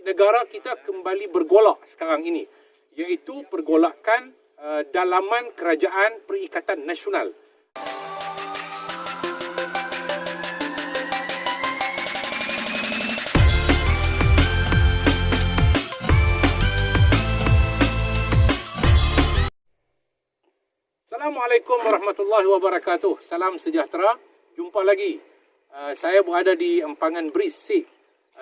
negara kita kembali bergolak sekarang ini, iaitu pergolakan dalaman Kerajaan Perikatan Nasional. Assalamualaikum warahmatullahi wabarakatuh. Salam sejahtera. Jumpa lagi. Saya berada di Empangan Bris Sik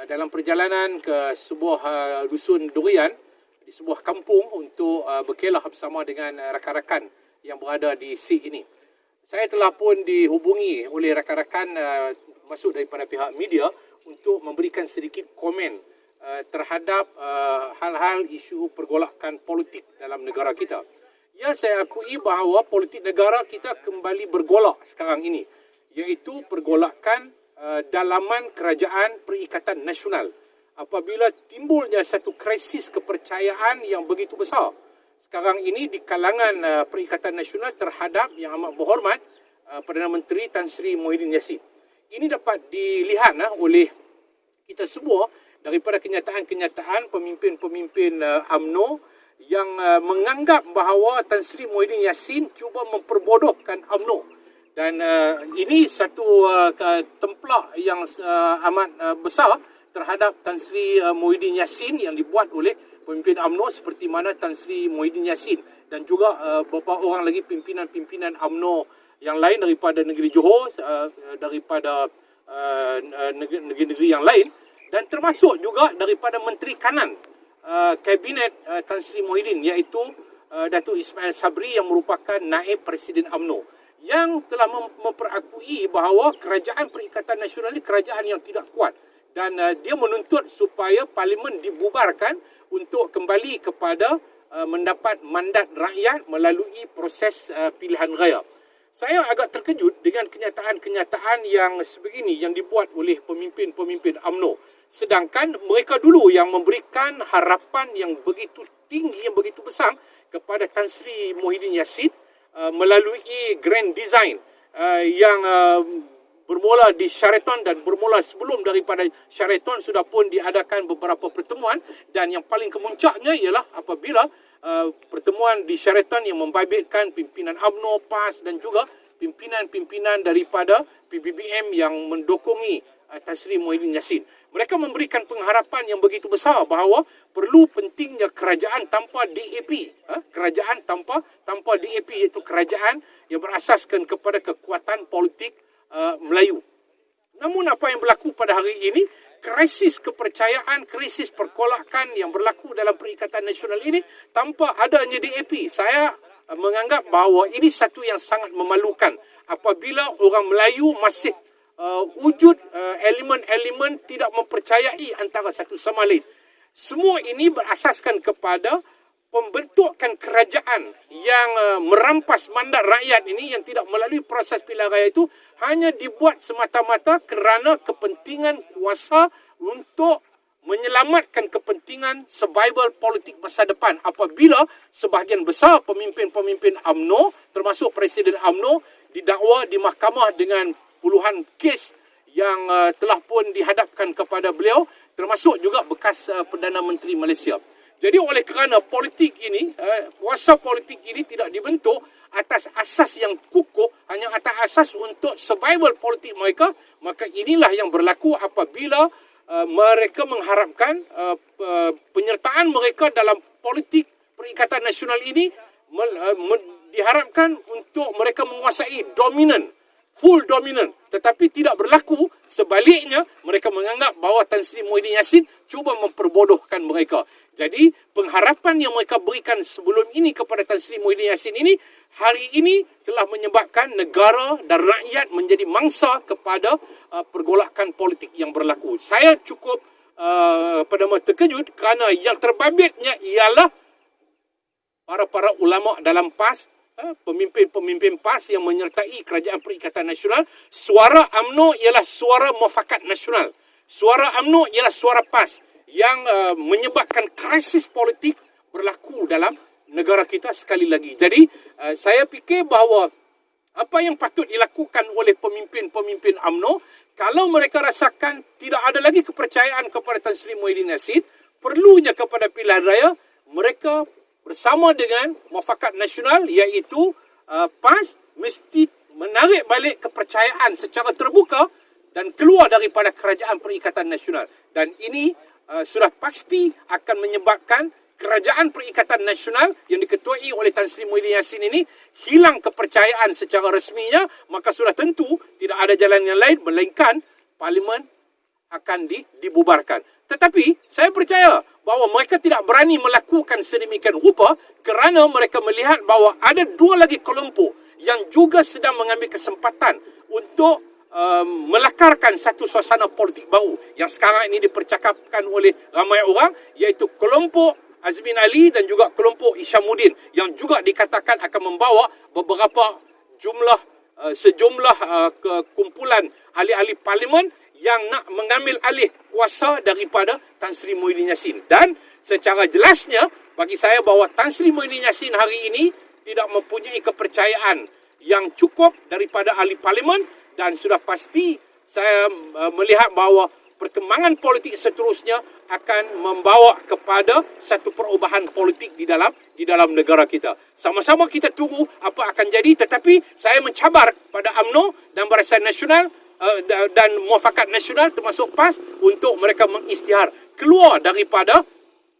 dalam perjalanan ke sebuah dusun durian di sebuah kampung untuk berkelah bersama dengan rakan-rakan yang berada di Sik ini. Saya telah pun dihubungi oleh rakan-rakan masuk daripada pihak media untuk memberikan sedikit komen terhadap hal-hal isu pergolakan politik dalam negara kita. Ya, saya akui bahawa politik negara kita kembali bergolak sekarang ini, iaitu pergolakan dalaman Kerajaan Perikatan Nasional apabila timbulnya satu krisis kepercayaan yang begitu besar sekarang ini di kalangan Perikatan Nasional terhadap Yang Amat Berhormat Perdana Menteri Tan Sri Muhyiddin Yassin. Ini dapat dilihat oleh kita semua daripada kenyataan-kenyataan pemimpin-pemimpin UMNO yang menganggap bahawa Tan Sri Muhyiddin Yassin cuba memperbodohkan UMNO. Dan ini satu templak yang amat besar terhadap Tan Sri Muhyiddin Yassin yang dibuat oleh pemimpin UMNO seperti mana Tan Sri Muhyiddin Yassin dan juga beberapa orang lagi pimpinan-pimpinan UMNO yang lain daripada negeri Johor, daripada negeri-negeri yang lain, dan termasuk juga daripada Menteri Kanan Kabinet Tan Sri Muhyiddin, iaitu Datuk Ismail Sabri yang merupakan naib Presiden UMNO, yang telah memperakui bahawa Kerajaan Perikatan Nasional ini kerajaan yang tidak kuat, dan dia menuntut supaya Parlimen dibubarkan untuk kembali kepada mendapat mandat rakyat melalui proses pilihan raya. Saya agak terkejut dengan kenyataan-kenyataan yang sebegini yang dibuat oleh pemimpin-pemimpin UMNO. Sedangkan mereka dulu yang memberikan harapan yang begitu tinggi, yang begitu besar kepada Tan Sri Muhyiddin Yassin melalui grand design yang bermula di Sheraton, dan bermula sebelum daripada Sheraton sudah pun diadakan beberapa pertemuan, dan yang paling kemuncaknya ialah apabila pertemuan di Sheraton yang membabitkan pimpinan UMNO, PAS dan juga pimpinan-pimpinan daripada PBBM yang mendokongi Tan Sri Muhyiddin Yassin. Mereka memberikan pengharapan yang begitu besar bahawa perlu pentingnya kerajaan tanpa DAP. Kerajaan tanpa DAP, iaitu kerajaan yang berasaskan kepada kekuatan politik Melayu. Namun apa yang berlaku pada hari ini, krisis kepercayaan, krisis pergolakan yang berlaku dalam Perikatan Nasional ini tanpa adanya DAP. Saya menganggap bahawa ini satu yang sangat memalukan apabila orang Melayu masih wujud elemen-elemen tidak mempercayai antara satu sama lain. Semua ini berasaskan kepada pembentukan kerajaan yang merampas mandat rakyat ini, yang tidak melalui proses pilihan raya itu, hanya dibuat semata-mata kerana kepentingan kuasa untuk menyelamatkan kepentingan survival politik masa depan. Apabila sebahagian besar pemimpin-pemimpin UMNO, termasuk Presiden UMNO, didakwa di mahkamah dengan puluhan kes yang telah pun dihadapkan kepada beliau, termasuk juga bekas Perdana Menteri Malaysia. Jadi oleh kerana politik ini, kuasa politik ini tidak dibentuk atas asas yang kukuh, hanya atas asas untuk survival politik mereka, maka inilah yang berlaku apabila mereka mengharapkan penyertaan mereka dalam politik Perikatan Nasional ini diharapkan untuk mereka menguasai full dominant, tetapi tidak berlaku. Sebaliknya, mereka menganggap bahawa Tan Sri Muhyiddin Yassin cuba memperbodohkan mereka. Jadi, pengharapan yang mereka berikan sebelum ini kepada Tan Sri Muhyiddin Yassin ini, hari ini telah menyebabkan negara dan rakyat menjadi mangsa kepada pergolakan politik yang berlaku. Saya cukup terkejut kerana yang terbabitnya ialah para ulama dalam PAS, pemimpin-pemimpin PAS yang menyertai Kerajaan Perikatan Nasional. Suara UMNO ialah suara mufakat nasional. Suara UMNO ialah suara PAS yang menyebabkan krisis politik berlaku dalam negara kita sekali lagi. Jadi, saya fikir bahawa apa yang patut dilakukan oleh pemimpin-pemimpin UMNO, kalau mereka rasakan tidak ada lagi kepercayaan kepada Tan Sri Muhyiddin Yassin, perlunya kepada pilihan raya, mereka bersama dengan Muafakat Nasional iaitu PAS mesti menarik balik kepercayaan secara terbuka dan keluar daripada Kerajaan Perikatan Nasional. Dan ini sudah pasti akan menyebabkan Kerajaan Perikatan Nasional yang diketuai oleh Tan Sri Muhyiddin Yassin ini hilang kepercayaan secara resminya, maka sudah tentu tidak ada jalan yang lain melainkan Parlimen akan dibubarkan. Tetapi saya percaya bahawa mereka tidak berani melakukan sedemikian rupa kerana mereka melihat bahawa ada dua lagi kelompok yang juga sedang mengambil kesempatan untuk melakarkan satu suasana politik baru yang sekarang ini dipercakapkan oleh ramai orang, iaitu kelompok Azmin Ali dan juga kelompok Isyamuddin yang juga dikatakan akan membawa beberapa sejumlah kumpulan ahli-ahli parlimen yang nak mengambil alih kuasa daripada Tan Sri Muhyiddin Yassin. Dan secara jelasnya bagi saya bahawa Tan Sri Muhyiddin Yassin hari ini tidak mempunyai kepercayaan yang cukup daripada ahli parlimen, dan sudah pasti saya melihat bahawa perkembangan politik seterusnya akan membawa kepada satu perubahan politik di dalam negara kita. Sama-sama kita tunggu apa akan jadi, tetapi saya mencabar pada UMNO dan Barisan Nasional dan Muafakat Nasional termasuk PAS untuk mereka mengisytihar keluar daripada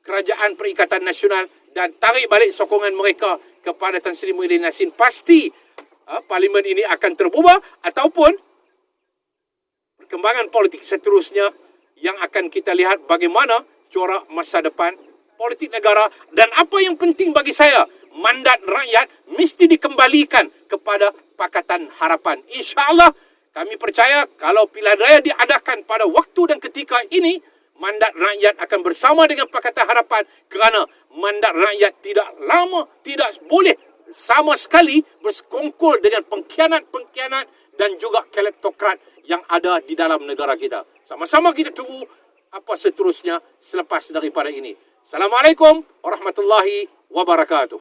Kerajaan Perikatan Nasional dan tarik balik sokongan mereka kepada Tan Sri Muhyiddin Yassin. Pasti parlimen ini akan terbubar, ataupun perkembangan politik seterusnya yang akan kita lihat bagaimana corak masa depan politik negara. Dan apa yang penting bagi saya, mandat rakyat mesti dikembalikan kepada Pakatan Harapan. InsyaAllah kami percaya kalau pilihan raya diadakan pada waktu dan ketika ini, mandat rakyat akan bersama dengan Pakatan Harapan, kerana mandat rakyat tidak boleh sama sekali bersekongkol dengan pengkhianat-pengkhianat dan juga kleptokrat yang ada di dalam negara kita. Sama-sama kita tunggu apa seterusnya selepas daripada ini. Assalamualaikum warahmatullahi wabarakatuh.